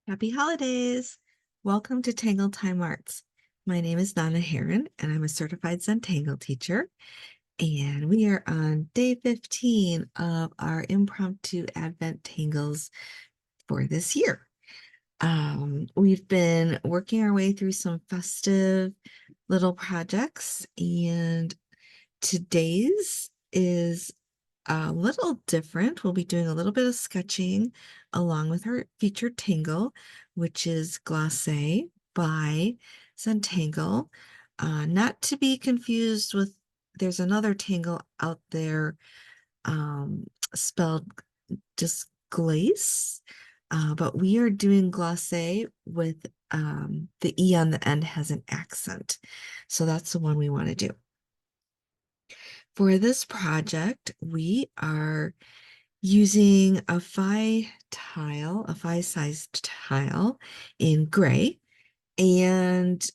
Happy holidays! Welcome to Tangle Time Arts. My name is Donna Heron, and I'm a certified Zentangle teacher. And we are on day 15 of our impromptu Advent Tangles for this year. We've been working our way through some festive little projects, and today's is a little different. We'll be doing a little bit of sketching along with our featured tangle, which is Glacé by Zentangle. Not to be confused with, there's another tangle out there spelled just Glace, but we are doing Glacé with the E on the end has an accent. So that's the one we want to do. For this project, we are using a a pie-sized tile in gray. And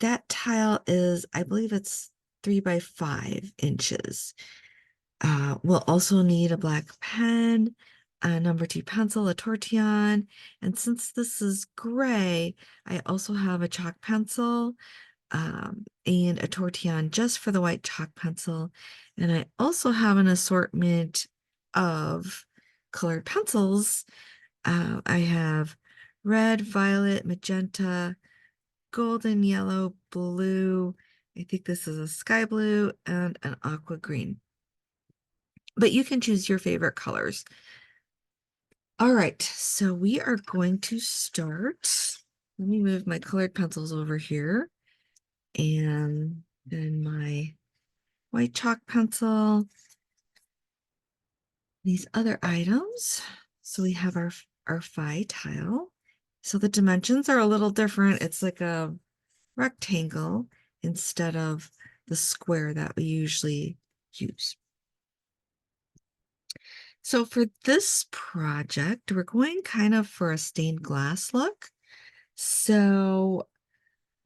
that tile is, I believe it's 3 by 5 inches. We'll also need a black pen, a number 2 pencil, a tortillon. And since this is gray, I also have a chalk pencil and a tortillon just for the white chalk pencil. And I also have an assortment of colored pencils. I have red, violet, magenta, golden, yellow, blue. I think this is a sky blue and an aqua green. But you can choose your favorite colors. All right, so we are going to start. Let me move my colored pencils over here. And then my white chalk pencil, these other items. So we have our phi tile. So the dimensions are a little different. It's like a rectangle instead of the square that we usually use. So for this project, we're going kind of for a stained glass look. So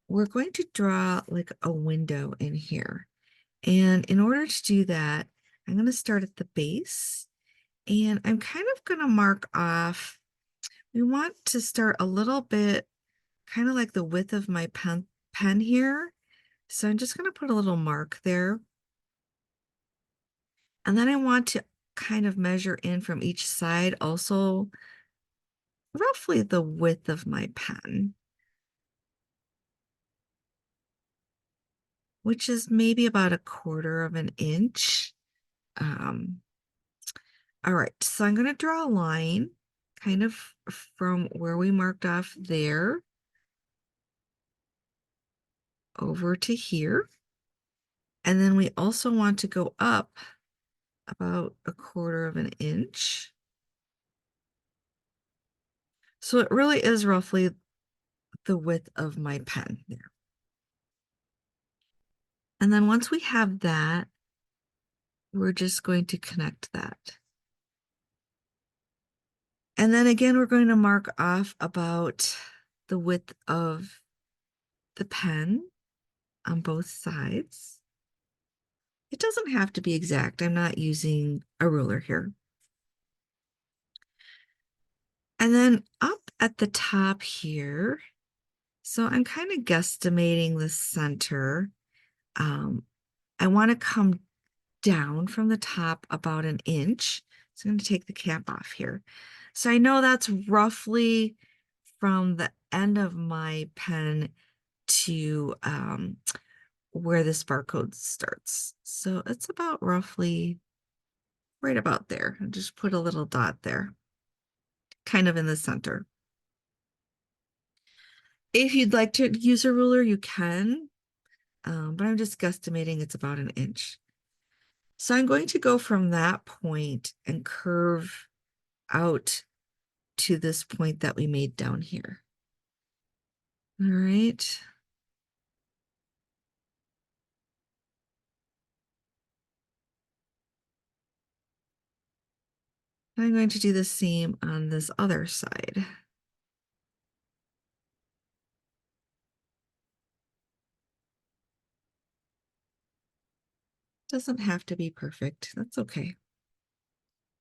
we're going to draw like a window in here. And in order to do that, I'm going to start at the base and I'm kind of going to mark off. We want to start a little bit kind of like the width of my pen here. So I'm just going to put a little mark there. And then I want to kind of measure in from each side, also roughly the width of my pen, which is maybe about 1/4 of an inch. Um, all right, so I'm going to draw a line kind of from where we marked off there over to here. And then we also want to go up about 1/4 of an inch. So it really is roughly the width of my pen there. And then once we have that, we're just going to connect that. And then again, we're going to mark off about the width of the pen on both sides. It doesn't have to be exact. I'm not using a ruler here. And then up at the top here, so I'm kind of guesstimating the center. I want to come down from the top about 1 inch. So I'm going to take the cap off here. So I know that's roughly from the end of my pen to where this barcode starts. So it's about roughly right about there. I'll just put a little dot there, kind of in the center. If you'd like to use a ruler, you can, but I'm just guesstimating it's about 1 inch. So I'm going to go from that point and curve out to this point that we made down here. All right. I'm going to do the same on this other side. Doesn't have to be perfect. That's okay.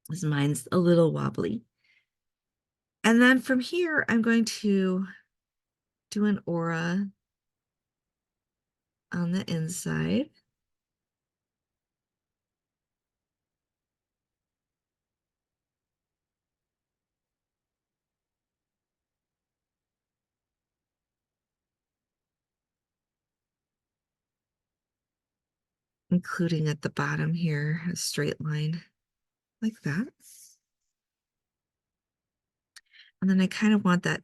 This mine's a little wobbly. And then from here, I'm going to do an aura on the inside. Including at the bottom here, a straight line like that. And then I kind of want that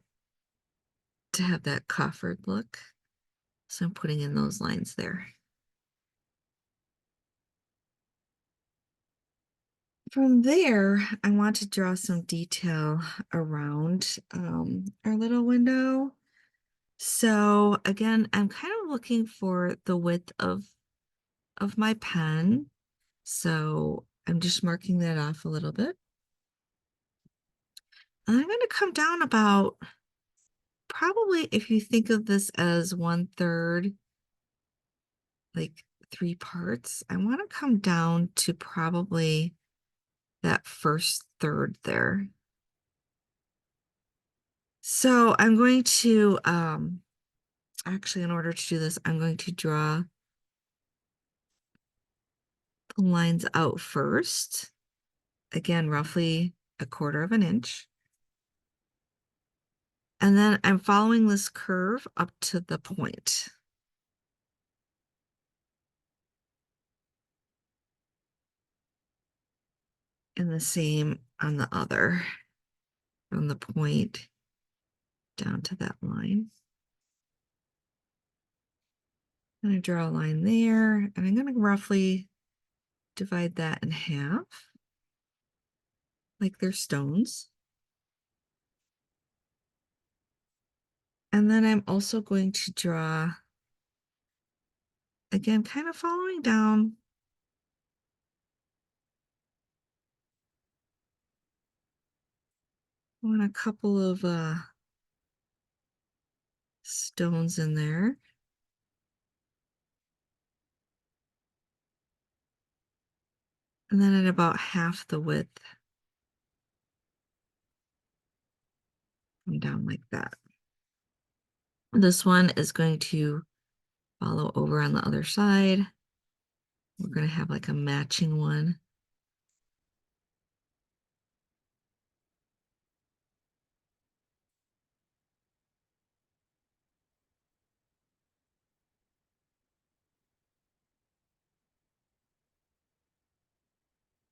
to have that coffered look. So I'm putting in those lines there. From there, I want to draw some detail around our little window. So again, I'm kind of looking for the width of my pen. So I'm just marking that off a little bit. And I'm going to come down about, probably if you think of this as 1/3, like 3 parts, I want to come down to probably that first third there. So I'm going to, actually, in order to do this, I'm going to draw the lines out first. Again, roughly 1/4 of an inch. And then I'm following this curve up to the point. And the same on the other, from the point down to that line. I'm going to draw a line there, and I'm going to roughly divide that in half, like they're stones. And then I'm also going to draw, again, kind of following down. I want a couple of stones in there. And then at about half the width, come down like that. This one is going to follow over on the other side. We're going to have like a matching one.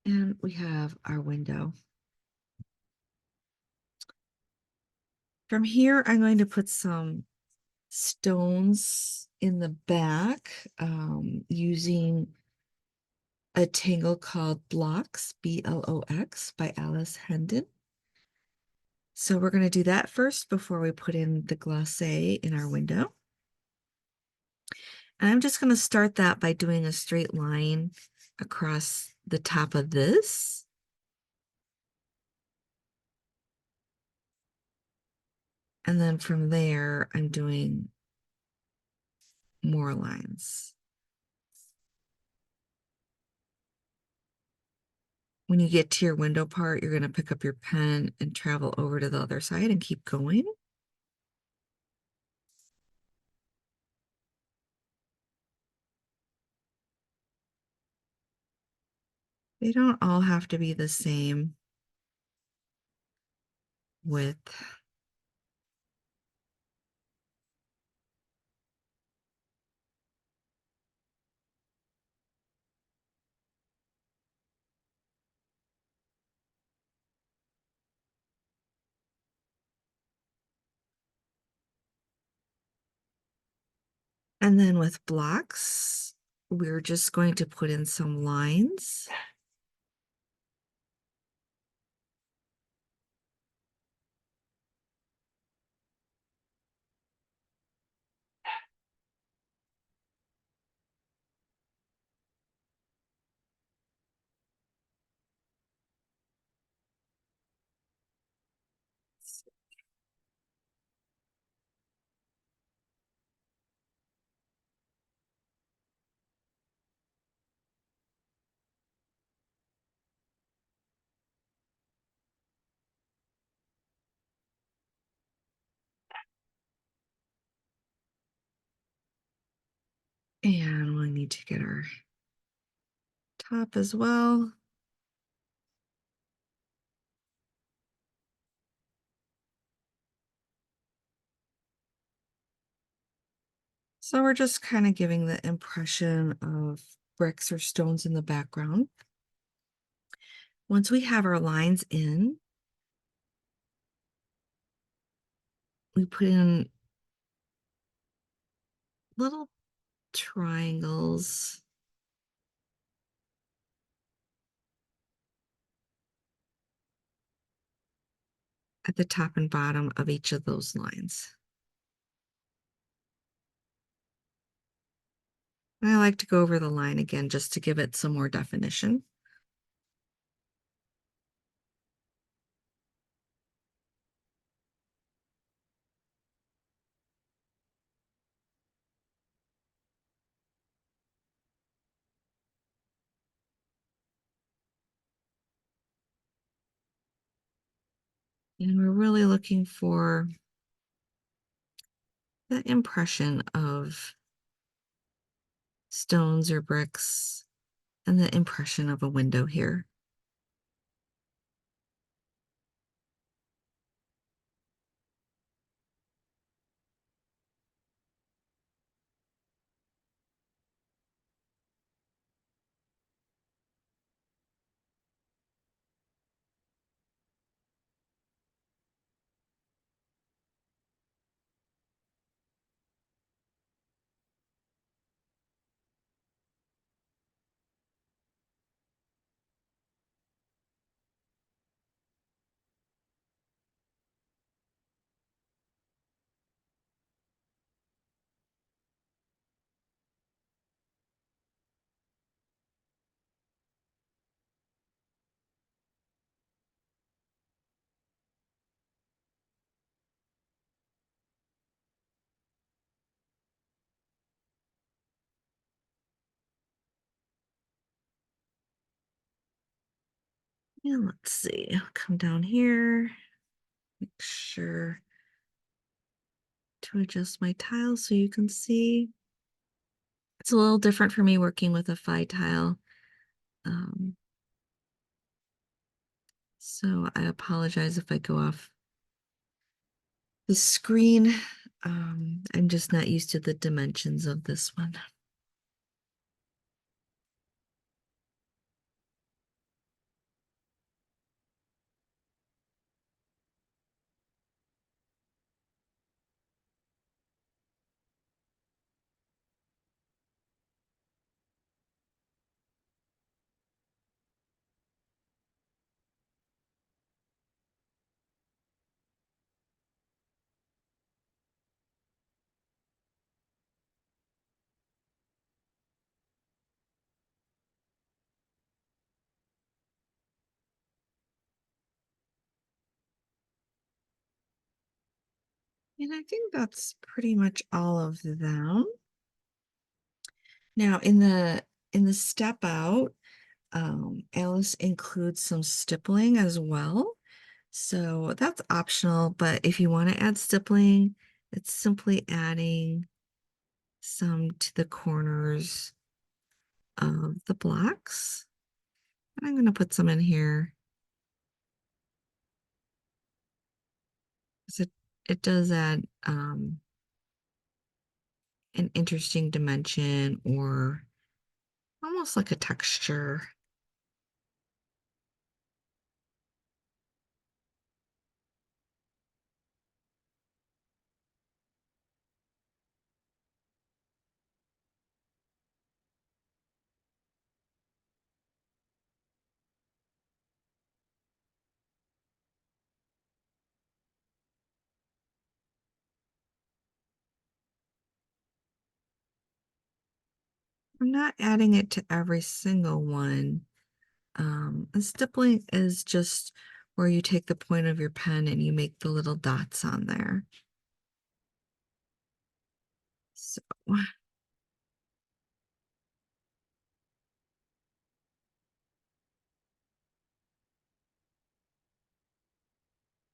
And we have our window. From here, I'm going to put some stones in the back using a tangle called Blox, Blox, by Alice Hendon. So we're going to do that first before we put in the glacé in our window. And I'm just going to start that by doing a straight line across the top of this. And then from there, I'm doing more lines. When you get to your window part, you're going to pick up your pen and travel over to the other side and keep going. They don't all have to be the same width. And then with blocks, we're just going to put in some lines. And we'll need to get our top as well. So we're just kind of giving the impression of bricks or stones in the background. Once we have our lines in, we put in little triangles at the top and bottom of each of those lines. And I like to go over the line again just to give it some more definition. And we're really looking for the impression of stones or bricks and the impression of a window here. And let's see, come down here, make sure to adjust my tile so you can see. It's a little different for me working with a phi tile. Um, so I apologize if I go off the screen. I'm just not used to the dimensions of this one. And I think that's pretty much all of them. Now in the step out, Alice includes some stippling as well. So that's optional, but if you want to add stippling, it's simply adding some to the corners of the blocks. And I'm going to put some in here because it does add an interesting dimension or almost like a texture. I'm not adding it to every single one. And stippling is just where you take the point of your pen and you make the little dots on there. So,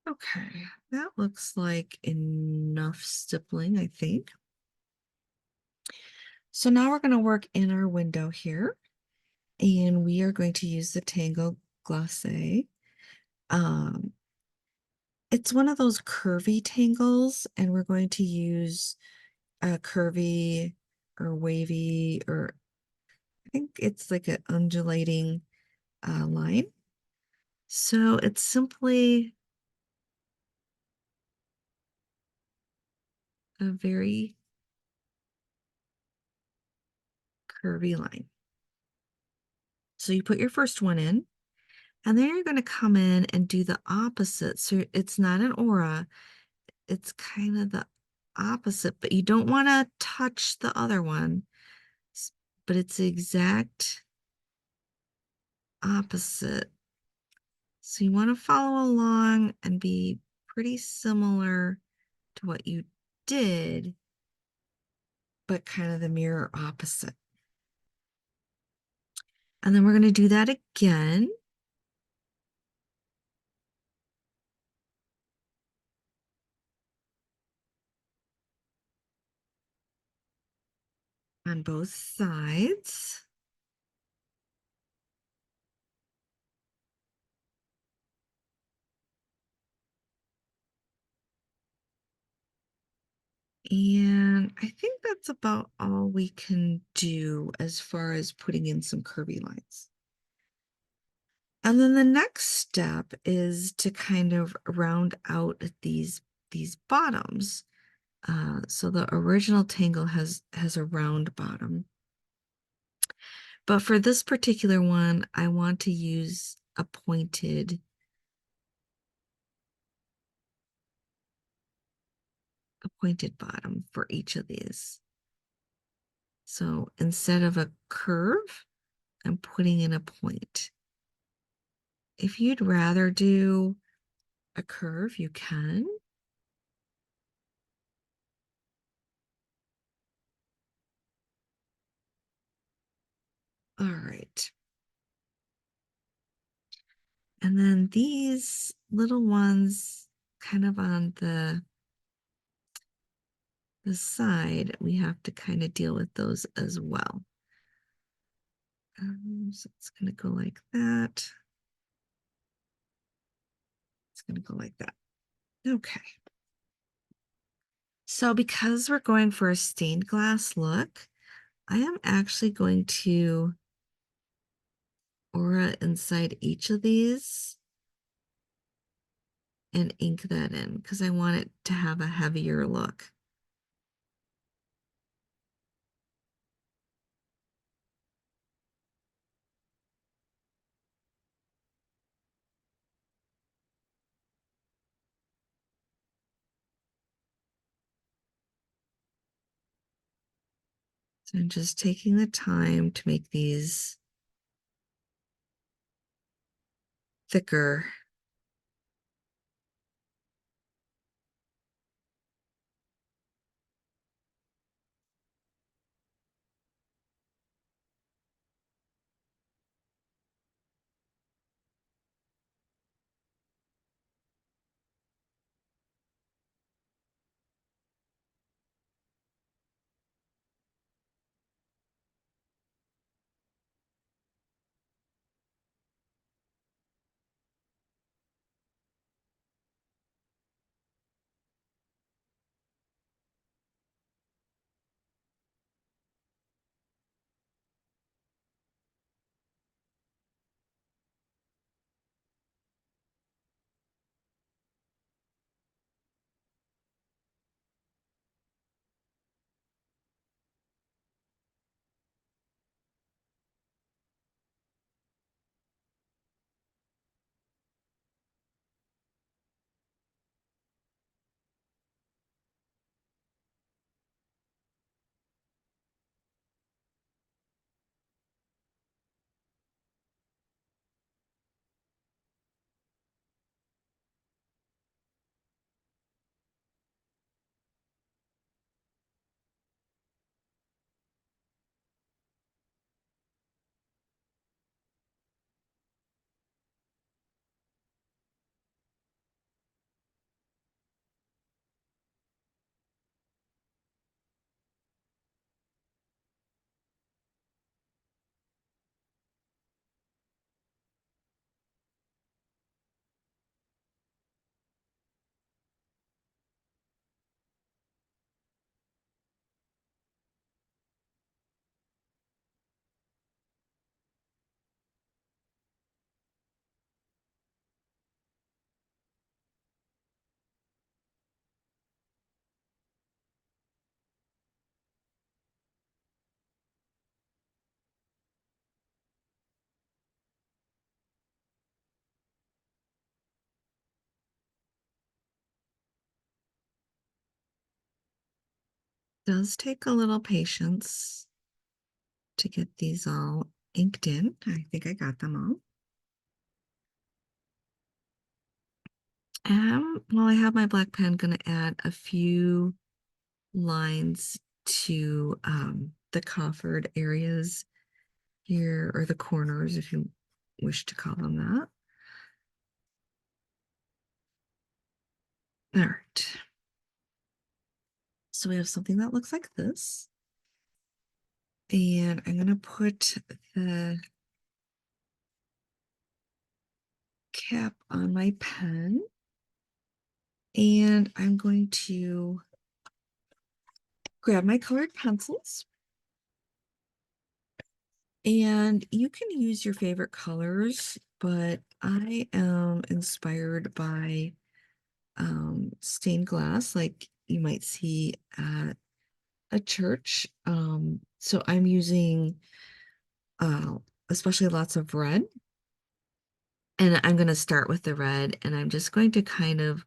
okay, that looks like enough stippling, I think. So now we're going to work in our window here, and we are going to use the Tangle Glacé. Um, it's one of those curvy tangles, and we're going to use a curvy or wavy, or I think it's like an undulating line. So it's simply a very curvy line. So you put your first one in, and then you're going to come in and do the opposite. So it's not an aura, it's kind of the opposite, but you don't want to touch the other one, but it's the exact opposite. So you want to follow along and be pretty similar to what you did, but kind of the mirror opposite. And then we're going to do that again. On both sides. And I think that's about all we can do as far as putting in some curvy lines. And then the next step is to kind of round out these bottoms. So the original tangle has a round bottom. But for this particular one, I want to use a pointed bottom for each of these. So instead of a curve, I'm putting in a point. If you'd rather do a curve, you can. All right. And then these little ones kind of on the side, we have to kind of deal with those as well. So it's going to go like that. It's going to go like that. Okay. So because we're going for a stained glass look, I am actually going to aura inside each of these and ink that in because I want it to have a heavier look. So I'm just taking the time to make these thicker. Does take a little patience to get these all inked in. I think I got them all. While I have my black pen, I'm going to add a few lines to the coffered areas here, or the corners, if you wish to call them that. All right. So we have something that looks like this. And I'm going to put the cap on my pen. And I'm going to grab my colored pencils. And you can use your favorite colors, but I am inspired by stained glass, like you might see at a church. So I'm using uh, especially lots of red. And I'm going to start with the red, and I'm just going to kind of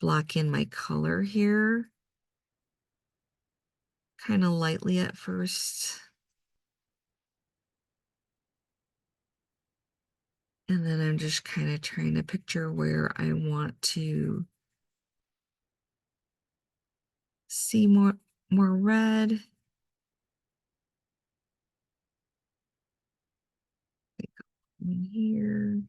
block in my color here, kind of lightly at first. And then I'm just kind of trying to picture where I want to see more red. In here.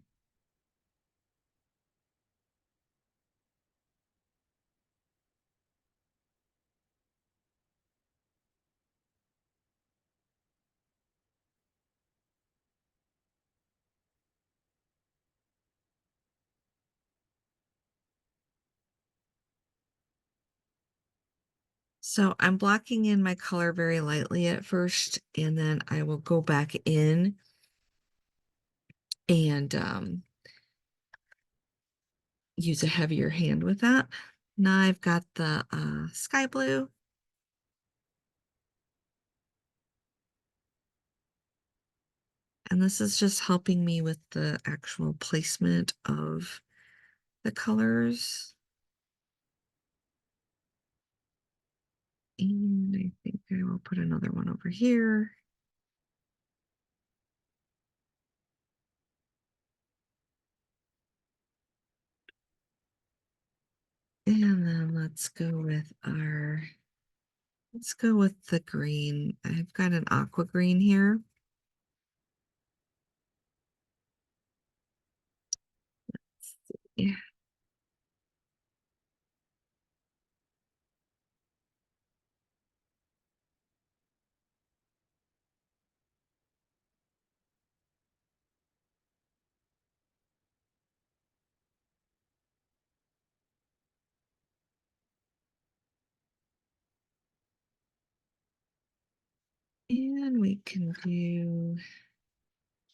So I'm blocking in my color very lightly at first, and then I will go back in and use a heavier hand with that. Now I've got the sky blue. And this is just helping me with the actual placement of the colors. And I think I will put another one over here. And then let's go with the green. I've got an aqua green here. Yeah. And we can do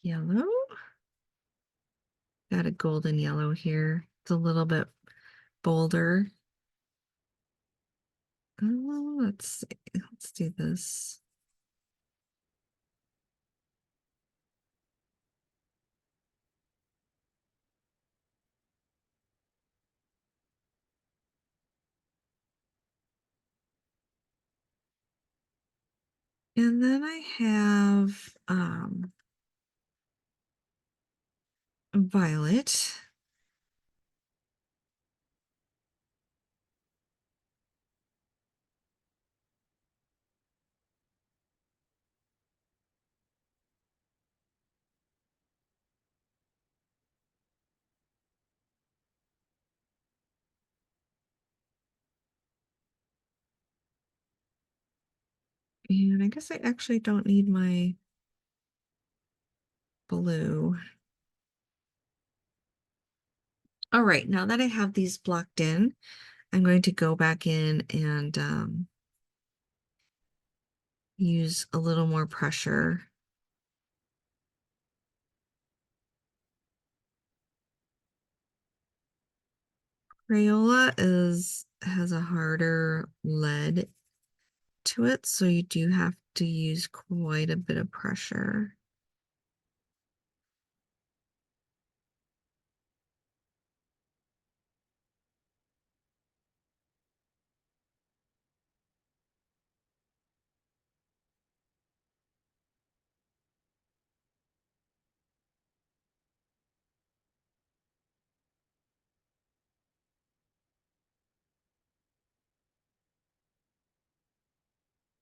yellow. Got a golden yellow here. It's a little bit bolder. Oh, let's see. Let's do this. And then I have violet. And I guess I actually don't need my blue. All right, now that I have these blocked in, I'm going to go back in and use a little more pressure. Crayola has a harder lead to it, so you do have to use quite a bit of pressure.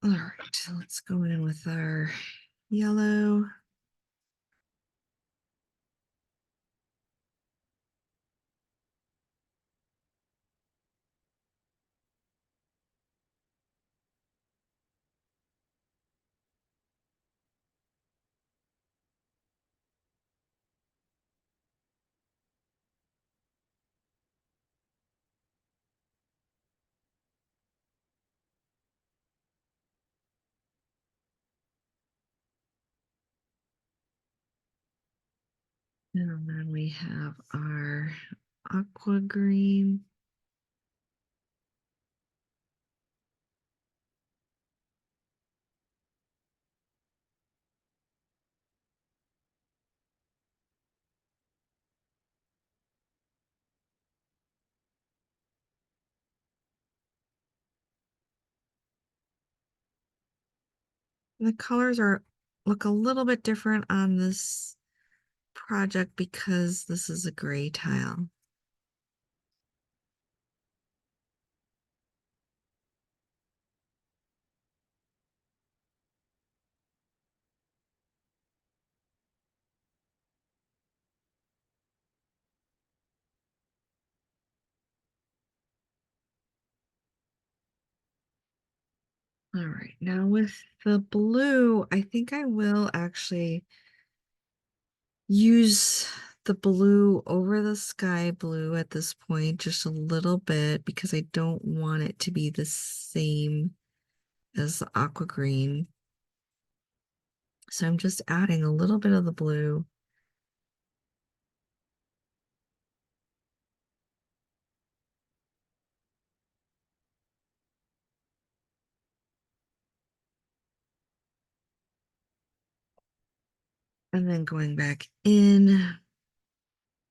All right, so let's go in with our yellow. And then we have our aqua green. The colors are look a little bit different on this project because this is a gray tile. All right, now with the blue, I think I will actually use the blue over the sky blue at this point, just a little bit, because I don't want it to be the same as the aqua green. So I'm just adding a little bit of the blue. And then going back in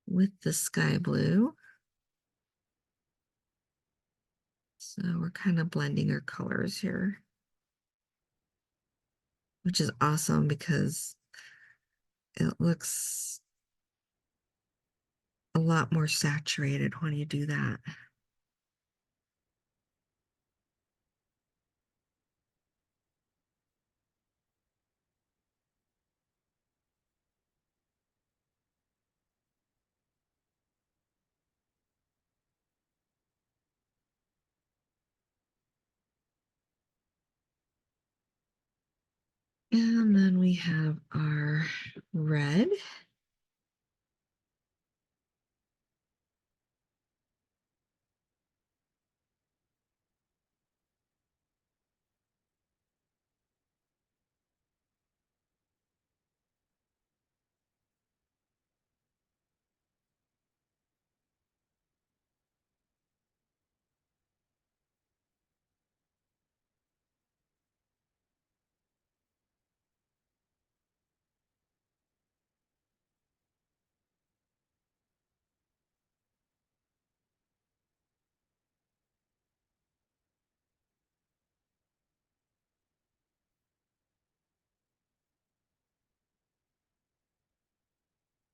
with the sky blue. So we're kind of blending our colors here, which is awesome because it looks a lot more saturated when you do that. And then we have our red.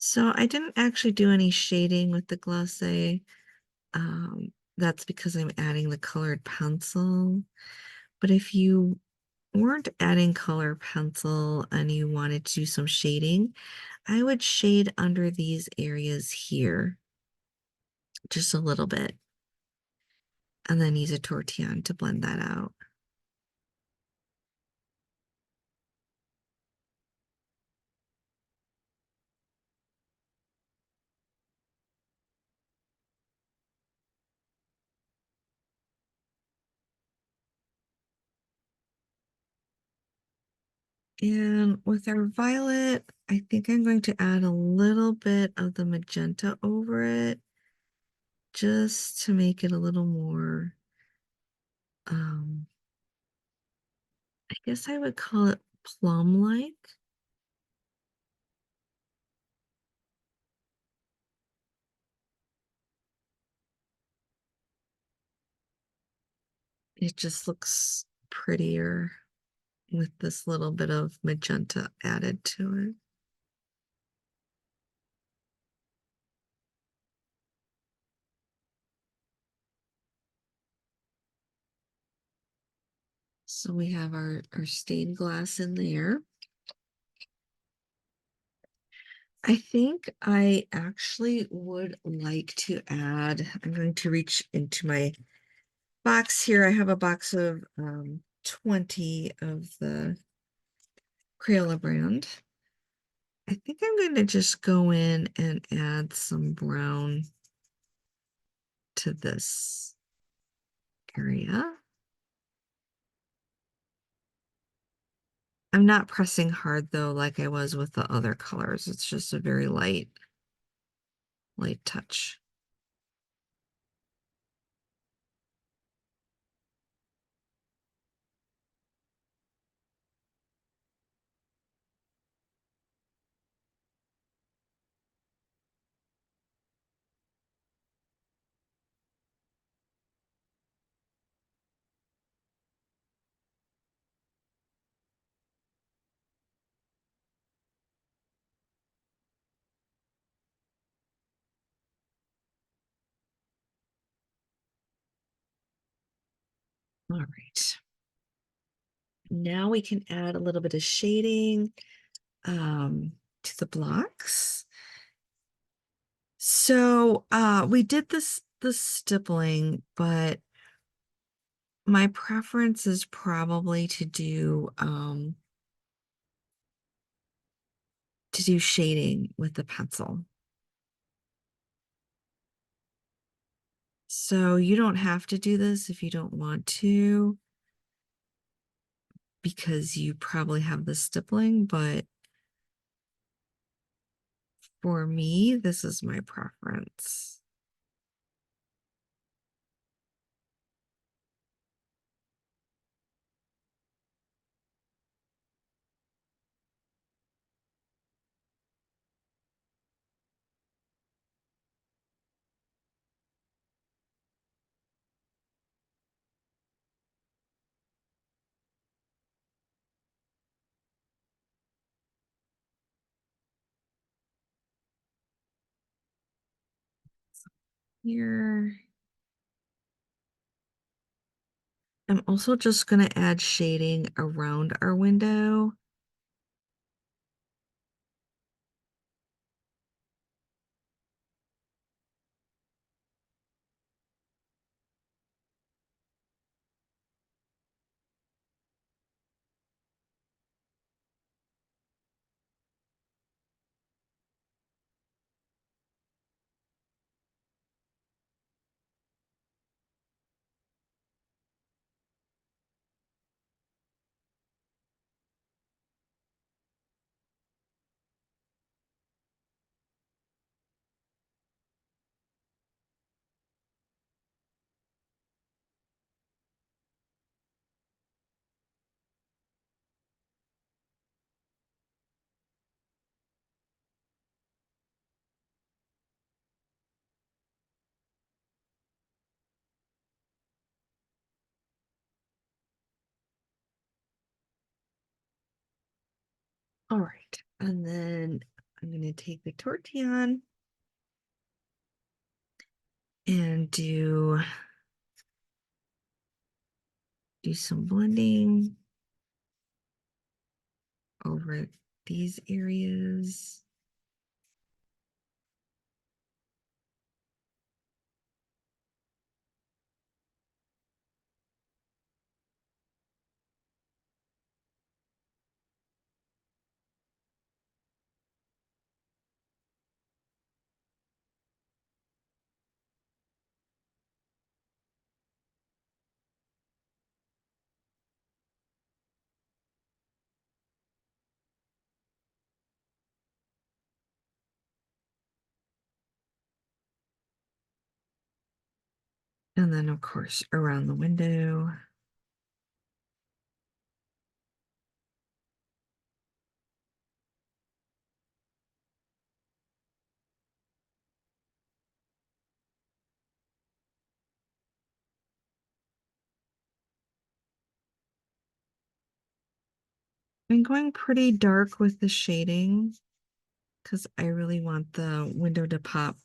So I didn't actually do any shading with the Glacé. That's because I'm adding the colored pencil. But if you weren't adding color pencil and you wanted to do some shading, I would shade under these areas here just a little bit and then use a tortillon to blend that out. And with our violet, I think I'm going to add a little bit of the magenta over it just to make it a little more, um, I guess I would call it plum-like. It just looks prettier with this little bit of magenta added to it. So we have our stained glass in there. I think I actually would like to add, I'm going to reach into my box here. I have a box of 20 of the Crayola brand. I think I'm going to just go in and add some brown to this area. I'm not pressing hard though, like I was with the other colors. It's just a very light touch. All right. Now we can add a little bit of shading to the blocks. So we did this stippling, but my preference is probably to do shading with the pencil. So you don't have to do this if you don't want to, because you probably have the stippling, but for me, this is my preference. Here. I'm also just going to add shading around our window. All right. And then I'm going to take the tortillon and do some blending over these areas. And then, of course, around the window. I'm going pretty dark with the shading because I really want the window to pop.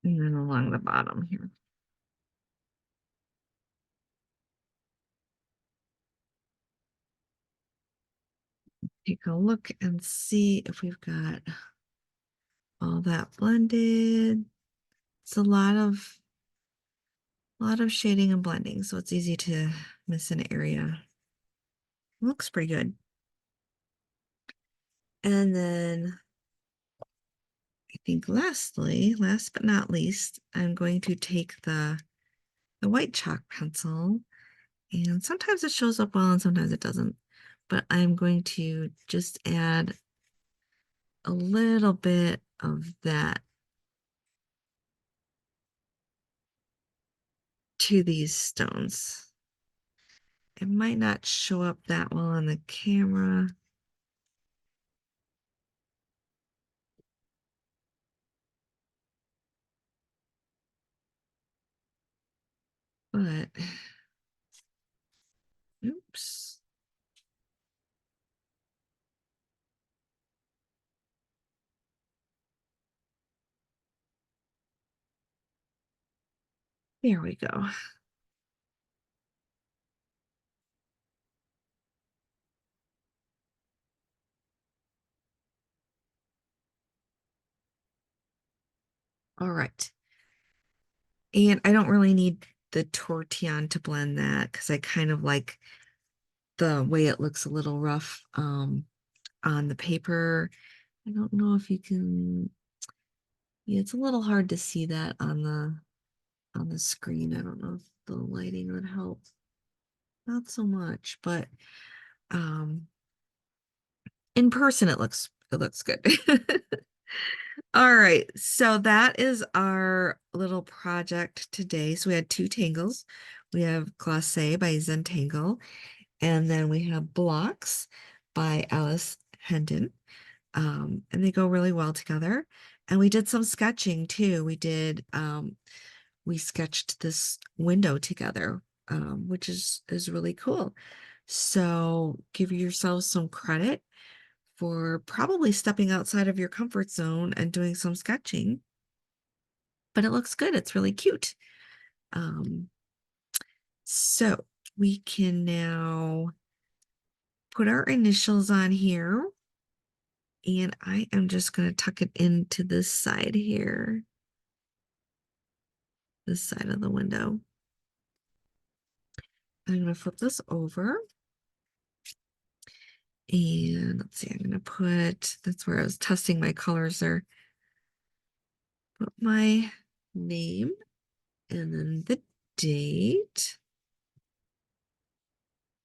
And then along the bottom here. Take a look and see if we've got all that blended. It's a lot of shading and blending, so it's easy to miss an area. Looks pretty good. And then I think last but not least, I'm going to take the white chalk pencil, and sometimes it shows up well and sometimes it doesn't. But I'm going to just add a little bit of that to these stones. It might not show up that well on the camera. But, oops. There we go. All right. And I don't really need the tortillon to blend that because I kind of like the way it looks a little rough on the paper. I don't know if you can, yeah, it's a little hard to see that on the screen. I don't know if the lighting would help. Not so much, but um in person it looks good. All right, so that is our little project today. So we had two tangles. We have Glacé by Zentangle, and then we have Blox by Alice Hendon. And they go really well together. And we did some sketching too. We sketched this window together, which is really cool. So give yourself some credit for probably stepping outside of your comfort zone and doing some sketching. But it looks good. It's really cute. Um, so we can now put our initials on here. And I am just going to tuck it into this side here, this side of the window. I'm going to flip this over. And let's see, I'm going to that's where I was testing my colors there. Put my name and then the date.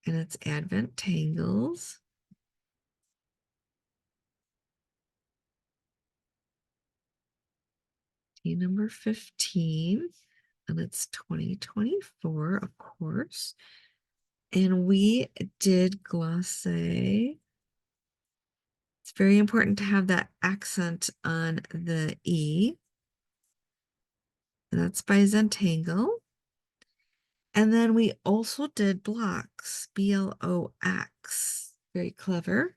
And it's Advent Tangles. Day number 15. And it's 2024, of course. And we did Glacé. It's very important to have that accent on the E. And that's by Zentangle. And then we also did Blox, Blox. Very clever.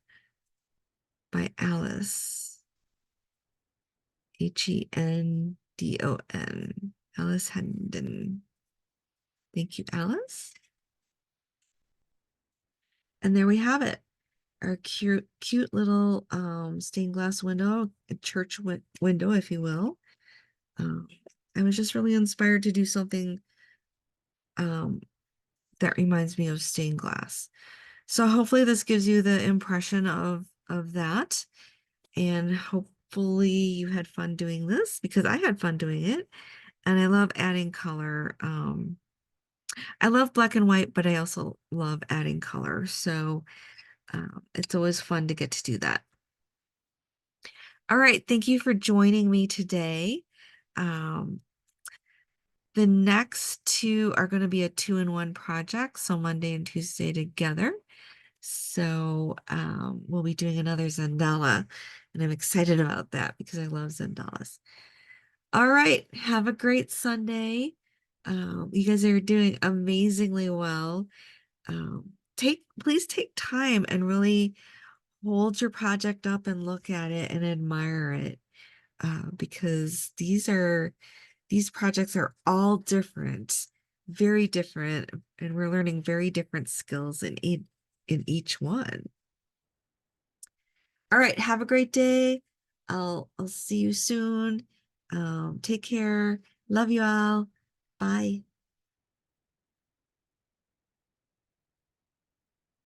By Alice, Hendon. Alice Hendon. Thank you, Alice. And there we have it. Our cute little stained glass window, a church window, if you will. Um, I was just really inspired to do something that reminds me of stained glass. So hopefully this gives you the impression of that. And hopefully you had fun doing this because I had fun doing it. And I love adding color. I love black and white, but I also love adding color. So it's always fun to get to do that. All right. Thank you for joining me today. Um, the next two are going to be a 2-in-1 project. So Monday and Tuesday together. So we'll be doing another Zendala. And I'm excited about that because I love Zendalas. All right. Have a great Sunday. You guys are doing amazingly well. Please take time and really hold your project up and look at it and admire it because these projects are all different, very different, and we're learning very different skills in each one. All right, have a great day. I'll see you soon. Take care. Love you all. Bye.